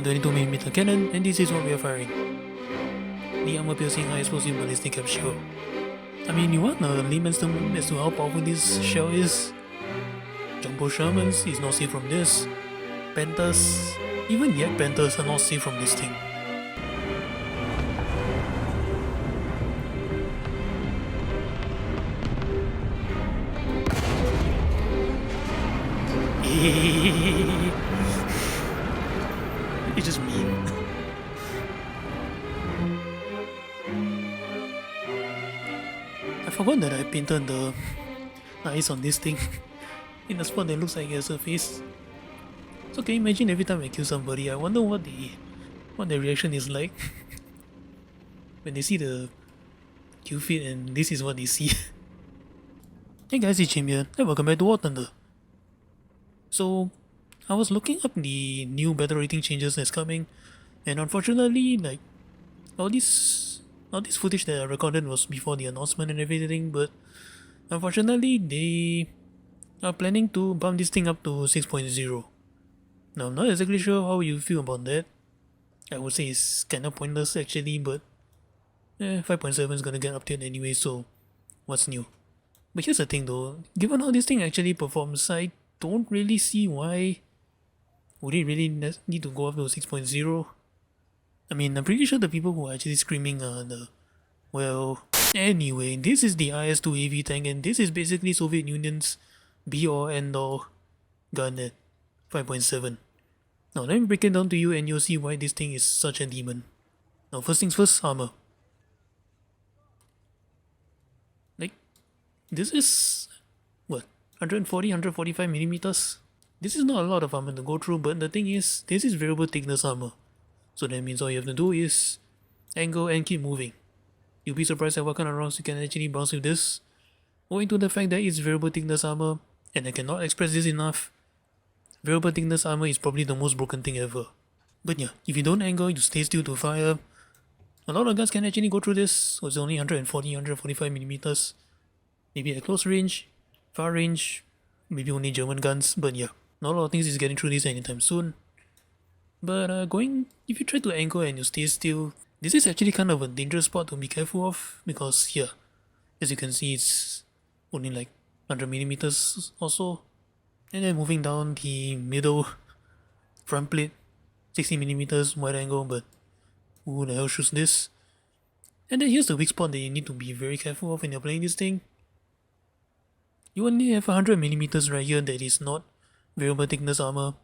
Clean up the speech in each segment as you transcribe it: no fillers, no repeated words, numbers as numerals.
122mm cannon, and this is what we are firing. The armor-piercing high-explosive ballistic capsule. I mean, you want a layman's term as to how powerful this shell is? Jumbo Shermans is not safe from this. Panthers, even Yak Panthers are not safe from this thing. It's just mean. I forgot that I painted the eyes on this thing in a spot that looks like it has a face. So can you imagine every time I kill somebody, I wonder what their reaction is like when they see the kill feed and this is what they see. Hey guys, it's Jim here, and welcome back to War Thunder. So, I was looking up the new battle rating changes that's coming, and unfortunately, like, all this footage that I recorded was before the announcement and everything, but unfortunately, they are planning to bump this thing up to 6.0. Now, I'm not exactly sure how you feel about that. I would say it's kinda pointless actually, but 5.7 is gonna get updated anyway, so what's new? But here's the thing though, given how this thing actually performs, I don't really see why would it really need to go up to 6.0. I mean, I'm pretty sure the people who are actually screaming are well, anyway, this is the IS-2 AV tank, and this is basically Soviet Union's be-all end-all gun at 5.7. Now let me break it down to you and you'll see why this thing is such a demon. Now first things first, armor. Like, this is, what, 140, 145 millimeters? This is not a lot of armor to go through, but the thing is, this is variable thickness armor. So that means all you have to do is angle and keep moving. You'll be surprised at what kind of rounds you can actually bounce with this, owing to the fact that it's variable thickness armor, and I cannot express this enough. Variable thickness armor is probably the most broken thing ever. But yeah, if you don't angle, you stay still to fire, a lot of guns can actually go through this, so it's only 140, 145 millimeters. Maybe at close range, far range, maybe only German guns, but yeah, not a lot of things is getting through this anytime soon. But if you try to angle and you stay still, this is actually kind of a dangerous spot to be careful of, because here, as you can see, it's only like 100 millimeters or so. And then moving down the middle front plate, 60 millimeters wide angle, but who the hell shoots this? And then here's the weak spot that you need to be very careful of when you're playing this thing. You only have 100 millimeters right here that is not variable thickness armor,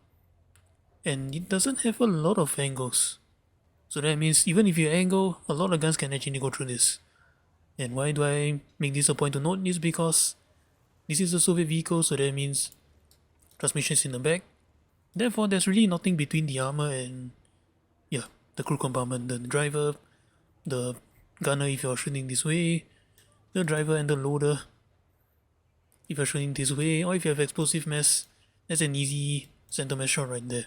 and it doesn't have a lot of angles. So that means even if you angle, a lot of guns can actually go through this. And why do I make this a point to note? Is because this is a Soviet vehicle, so that means transmission is in the back. Therefore, there's really nothing between the armor and the crew compartment, the driver, the gunner if you're shooting this way, the driver and the loader if you're shooting this way, or if you have explosive mass, that's an easy center mass shot right there.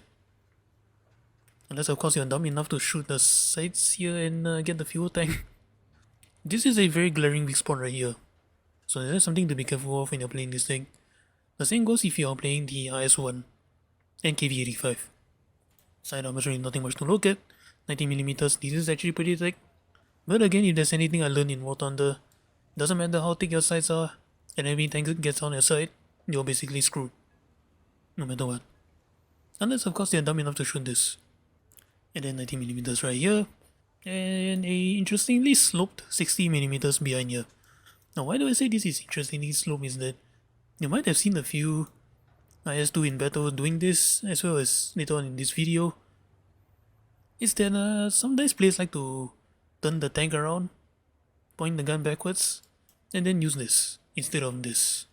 Unless of course you're dumb enough to shoot the sides here and get the fuel tank. This is a very glaring weak spot right here, so that's something to be careful of when you're playing this thing. The same goes if you're playing the IS-1 and KV-85. Side armor is really nothing much to look at. 90mm, this is actually pretty thick. But again, if there's anything I learned in War Thunder, doesn't matter how thick your sides are, and every tank gets on your side, you're basically screwed. No matter what. Unless of course you're dumb enough to shoot this. And then 90mm right here, and a interestingly sloped 60mm behind here. Now why do I say this is interestingly sloped is that you might have seen a few IS-2 in battle doing this, as well as later on in this video. Is that sometimes players like to turn the tank around, point the gun backwards, and then use this instead of this.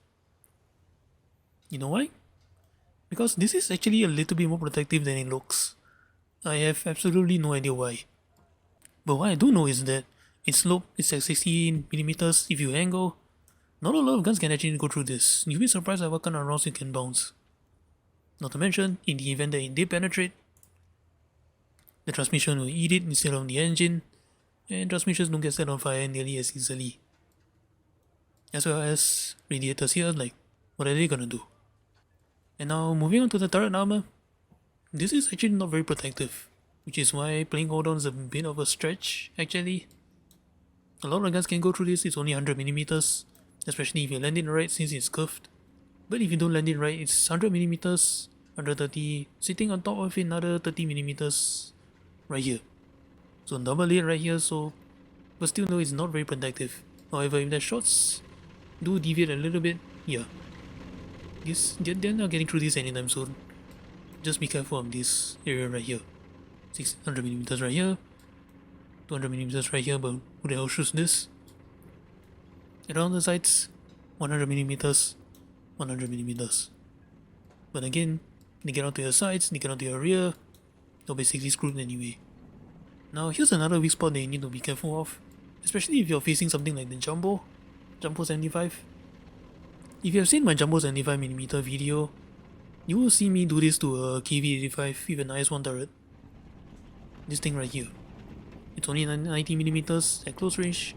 You know why? Because this is actually a little bit more protective than it looks. I have absolutely no idea why. But what I do know is that its slope is at 60mm if you angle. Not a lot of guns can actually go through this. You'll be surprised at what kind of rounds it can bounce. Not to mention, in the event that it did penetrate, the transmission will eat it instead of the engine, and transmissions don't get set on fire nearly as easily. As well as radiators here, like, what are they gonna do? And now, moving on to the turret armor, this is actually not very protective. which is why playing hold on is a bit of a stretch actually. A lot of guns can go through this, it's only 100mm, especially if you land it right since it's curved. But if you don't land it right, it's 100mm, 130, sitting on top of another 30mm right here. So double it right here, so but still no, it's not very protective. However, if the shots do deviate a little bit, yeah. They're not getting through this anytime soon. Just be careful of this area right here. 600mm right here, 200mm right here, but who the hell shoots this? Around the sides, 100mm, 100mm. But again, they get onto your sides, they get onto your rear, they're basically screwed anyway. Now here's another weak spot that you need to be careful of, especially if you're facing something like the Jumbo 75. If you have seen my Jumbo 75mm video, you will see me do this to a KV-85 with an IS-1 turret. This thing right here. It's only 90mm at close range.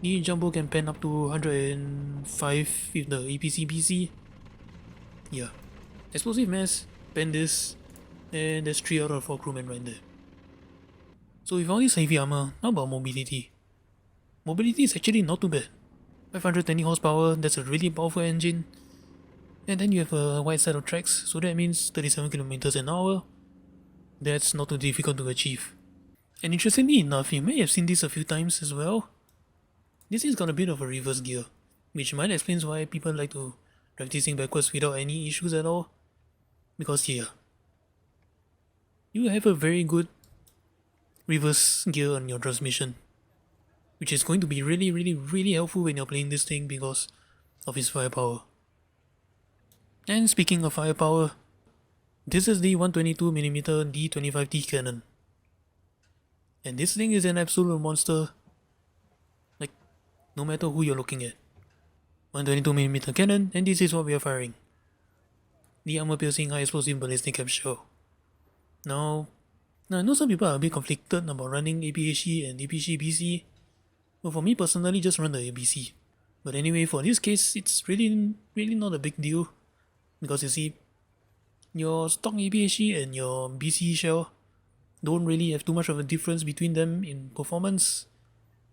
The Jumbo can pen up to 105 with the APC-BC. Yeah. Explosive mass, pen this, and there's 3 out of 4 crewmen right there. So with all this heavy armor, how about mobility? Mobility is actually not too bad. 520 horsepower, that's a really powerful engine. And then you have a wide set of tracks, so that means 37 kilometers an hour. That's not too difficult to achieve. And interestingly enough, you may have seen this a few times as well. This has got a bit of a reverse gear, which might explain why people like to drive this thing backwards without any issues at all. Because here, you have a very good reverse gear on your transmission, which is going to be really helpful when you're playing this thing because of its firepower. And speaking of firepower, this is the 122mm D25T cannon. And this thing is an absolute monster, like, no matter who you're looking at. 122mm cannon, and this is what we are firing. The armor-piercing high-explosive ballistic cap shell. Now, I know some people are a bit conflicted about running APHE and APC-BC, but for me personally, just run the ABC. But anyway, for this case, it's really not a big deal. Because you see, your stock APHE and your BC shell don't really have too much of a difference between them in performance.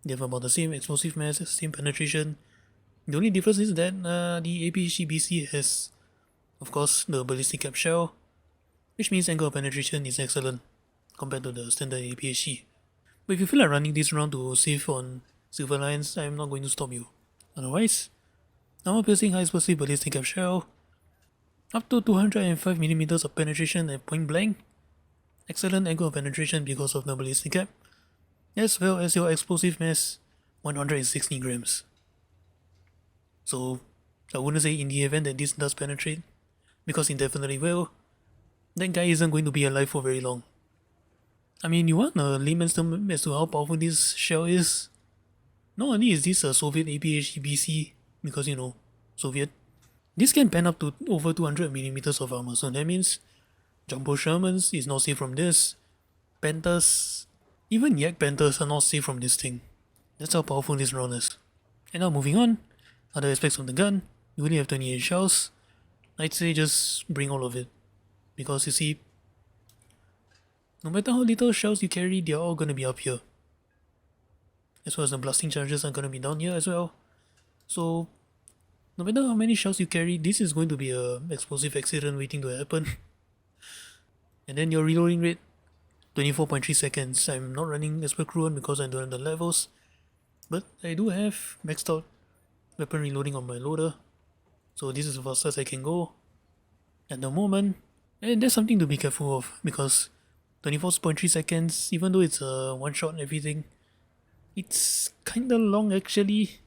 They have about the same explosive mass, same penetration. The only difference is that the APHE BC has, of course, the ballistic cap shell, which means angle of penetration is excellent compared to the standard APHE. But if you feel like running this round to save on silver lines, I'm not going to stop you. Otherwise, armor-piercing high-explosive ballistic cap shell, up to 205mm of penetration at point blank, excellent angle of penetration because of the ballistic cap, as well as your explosive mass, 160 grams. So, I wouldn't say in the event that this does penetrate, because it definitely will, that guy isn't going to be alive for very long. I mean, you want a layman's term as to how powerful this shell is? Not only is this a Soviet APHE BC, because you know, Soviet, this can pen up to over 200mm of armor, so that means Jumbo Shermans is not safe from this, Panthers, even Yak Panthers are not safe from this thing. That's how powerful this round is. And now moving on, other aspects of the gun, you only have 28 shells. I'd say just bring all of it, because you see, no matter how little shells you carry, they're all gonna be up here. As well as the blasting charges are gonna be down here as well. So, no matter how many shells you carry, this is going to be a explosive accident waiting to happen. And then your reloading rate, 24.3 seconds. I'm not running as per Cruan because I don't have the levels, but I do have maxed out weapon reloading on my loader, so this is as fast as I can go at the moment. And that's something to be careful of, because 24.3 seconds, even though it's a one shot and everything, it's kinda long actually.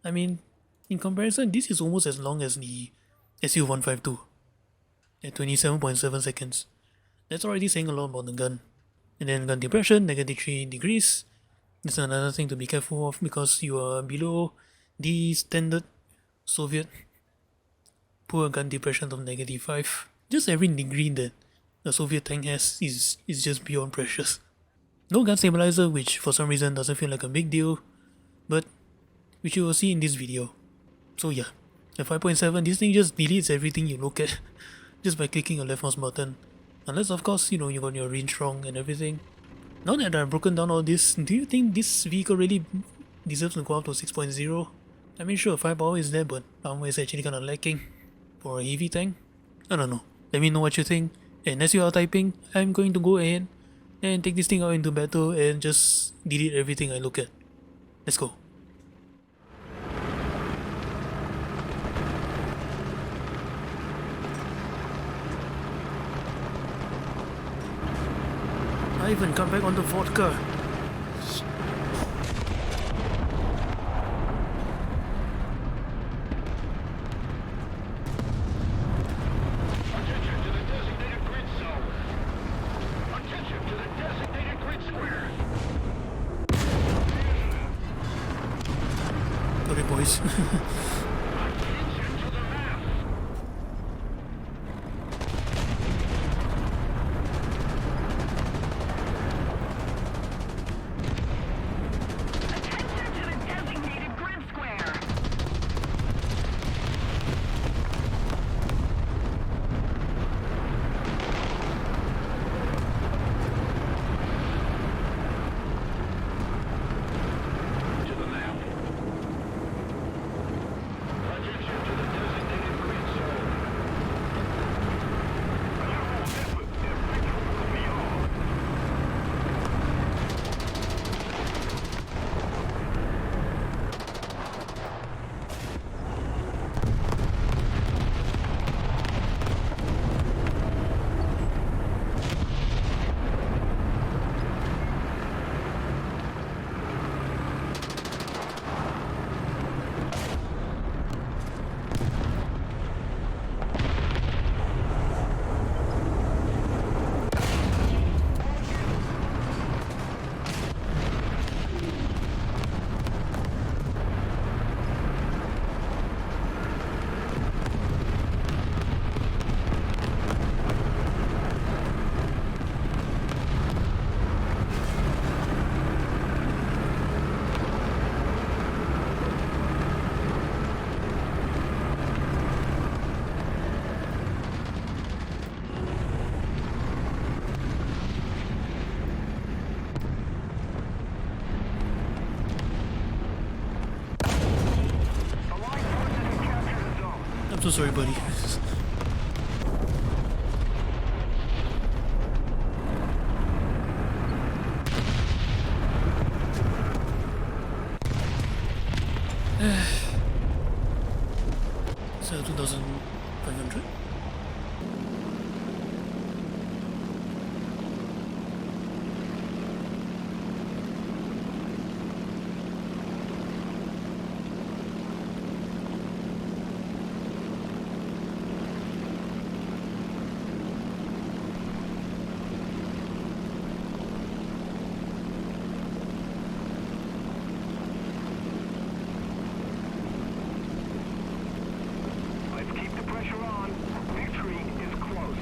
I mean, in comparison, this is almost as long as the SU-152 at 27.7 seconds. That's already saying a lot about the gun. And then gun depression, -3 degrees. That's another thing to be careful of, because you are below the standard Soviet poor gun depression of -5. Just every degree that a Soviet tank has is just beyond precious. No gun stabilizer, which for some reason doesn't feel like a big deal, but which you will see in this video. So yeah, at 5.7, this thing just deletes everything you look at just by clicking a left mouse button. Unless, of course, you know, you got your range strong and everything. Now that I've broken down all this, do you think this vehicle really deserves to go up to 6.0? I mean, sure, firepower is there, but armor is actually kind of lacking for a heavy tank. I don't know. Let me know what you think. And as you are typing, I'm going to go ahead and take this thing out into battle and just delete everything I look at. Let's go. I even got back on the vodka. Attention to the designated grid zone. Attention to the designated grid square. Sorry, boys. Attention to the map. Attention to the designated grid square. To the map. Attention to the designated grid zone. I'm so sorry, buddy. So 2,500. Let's keep the pressure on. Victory is close.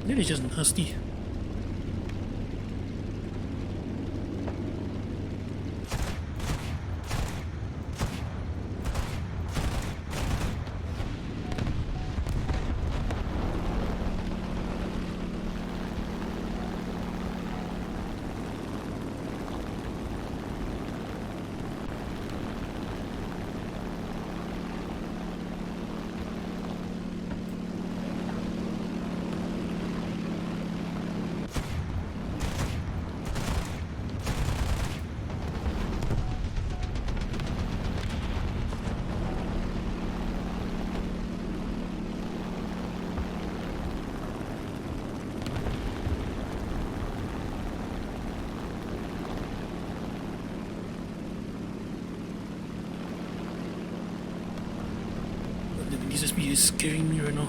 That is just nasty. Jesus, me is scaring me right now.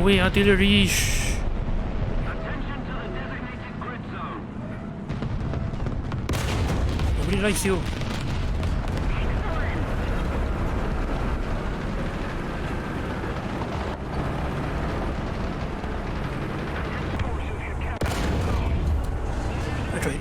away, artillery! Shh. Attention to the designated grid zone. Nobody likes you. I tried.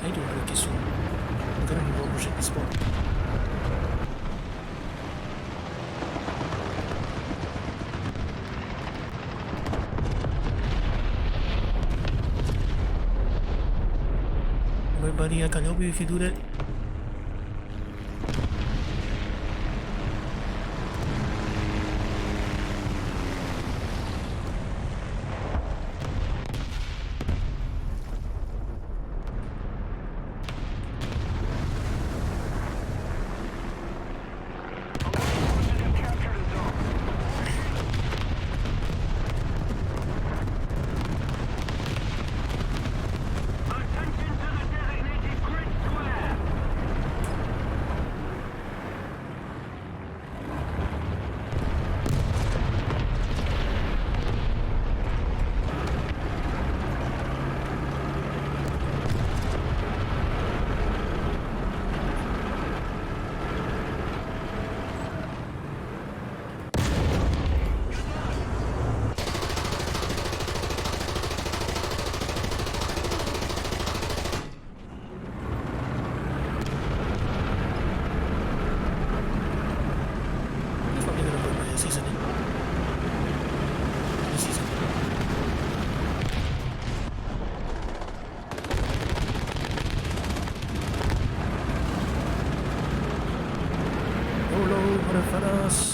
I don't like it soon. I'm gonna be one at this spot. Alright, buddy, I can help you if you do that. Attention to the designated grid square. He's probably gonna put my season in. This season. YOLO, motherfuckers!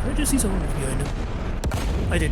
Did I just see someone behind him? I did.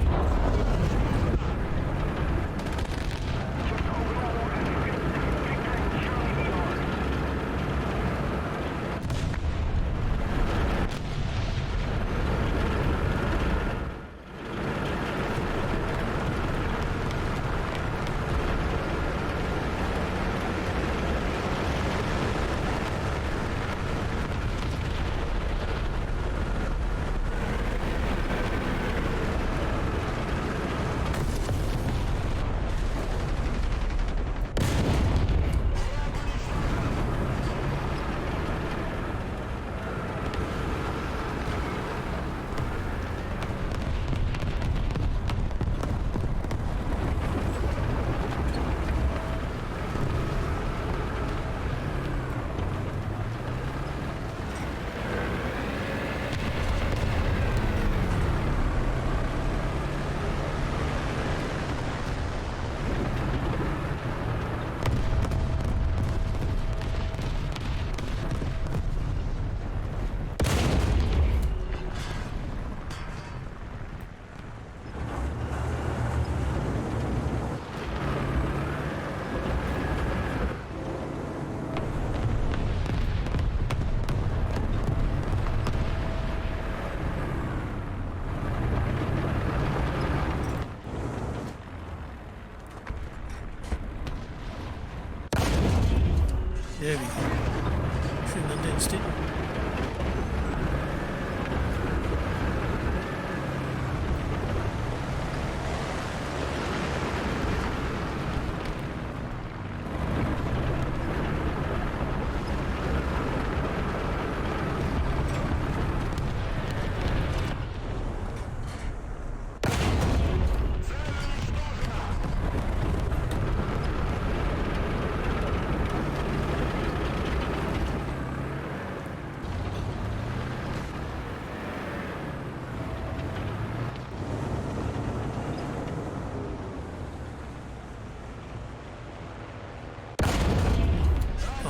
There we go. Should have done that instead.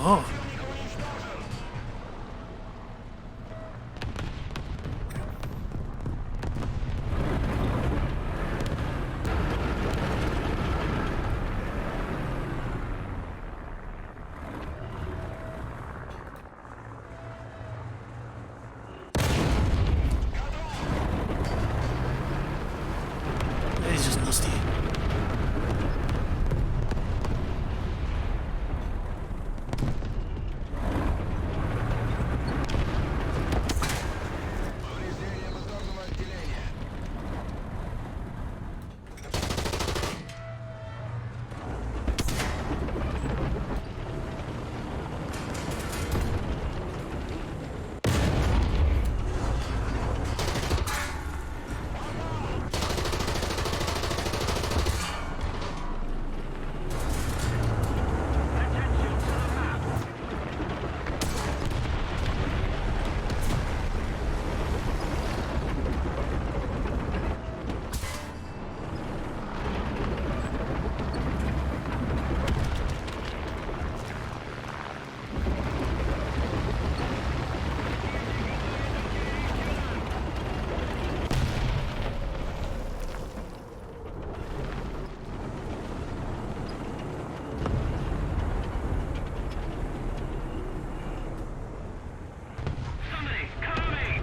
Oh. That is just nasty. Повреждение моторного отделения. Attention to the map. Somebody, cover me!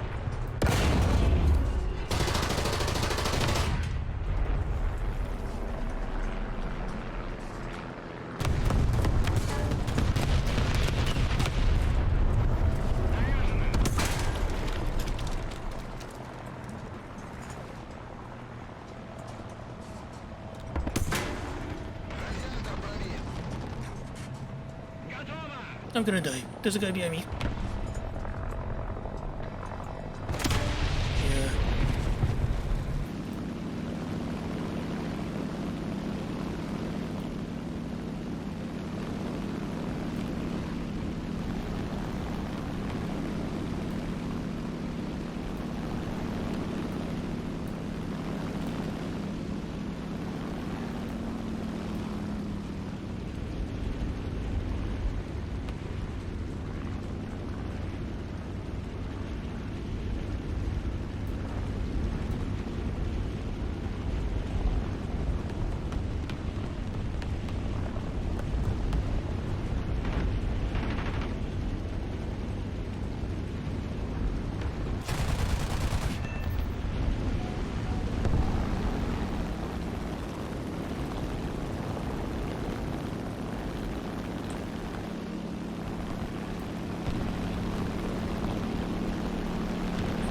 Радиатор пробит. Готово! I'm gonna die. There's a guy behind me. Yeah.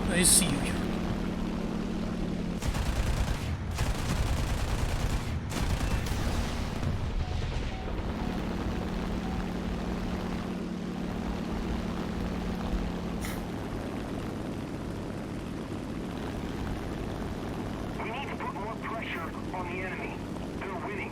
I see you. We need to put more pressure on the enemy. They're winning.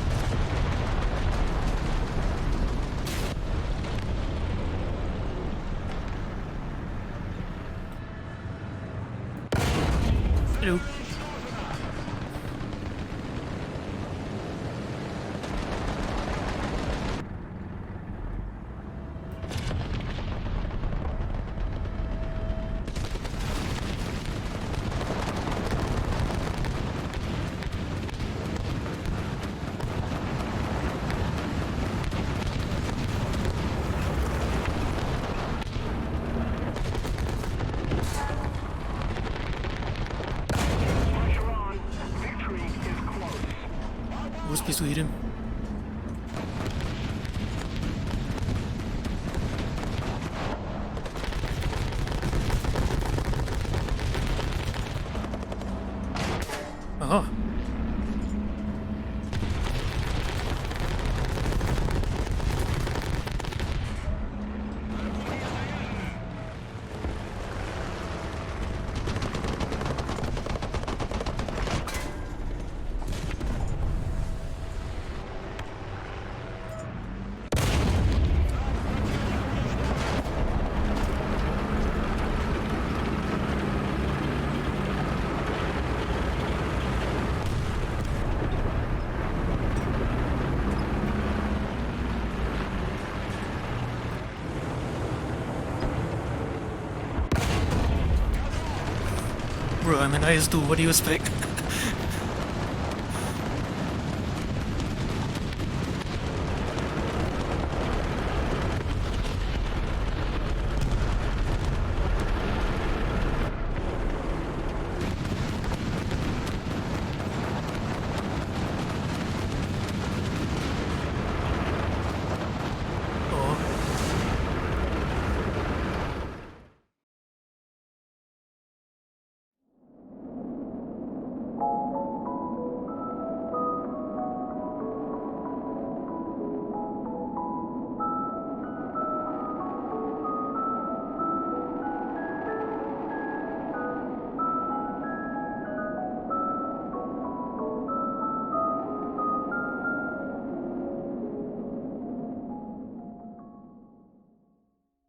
to hit him. Aha. Bro, I'm an IS-2, what do you expect?